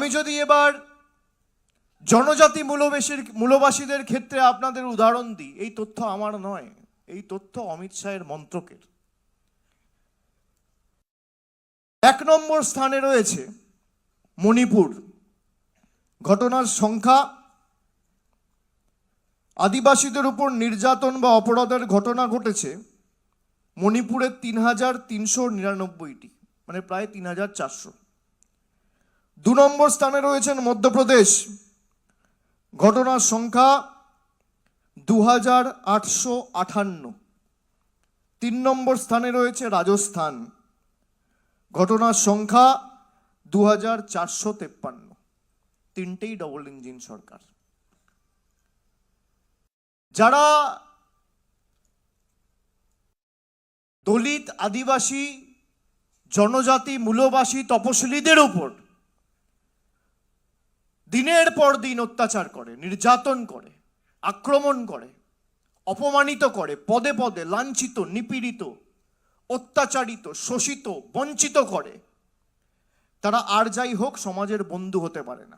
আমি যদি এবার জনজাতি মূলবাসীদের ক্ষেত্রে আপনাদের উদাহরণ দিই, এই তথ্য আমার নয়, এই তথ্য অমিত শাহের মন্ত্রকের। 1 নম্বর স্থানে রয়েছে মণিপুর। ঘটনার সংখ্যা, আদিবাসীদের উপর নির্যাতন বা অপরাধের ঘটনা ঘটেছে মণিপুরে 3399টি, মানে প্রায় 3400। 2 নম্বর স্থানে রয়েছেন মধ্যপ্রদেশ। ঘটনার সংখ্যা 2858। 3 নম্বর স্থানে রয়েছে রাজস্থান। ঘটনার সংখ্যা 2453। তিনটেই ডবল ইঞ্জিন সরকার। যারা দলিত, আদিবাসী, জনজাতি, মূলবাসী, তপশিলীদের উপর দিনের পর দিন অত্যাচার করে, নির্যাতন করে, আক্রমণ করে, অপমানিত করে, পদে পদে লাঞ্ছিত, নিপীড়িত, অত্যাচারিত, শোষিত, বঞ্চিত করে, তারা আর যাই হোক সমাজের বন্ধু হতে পারে না।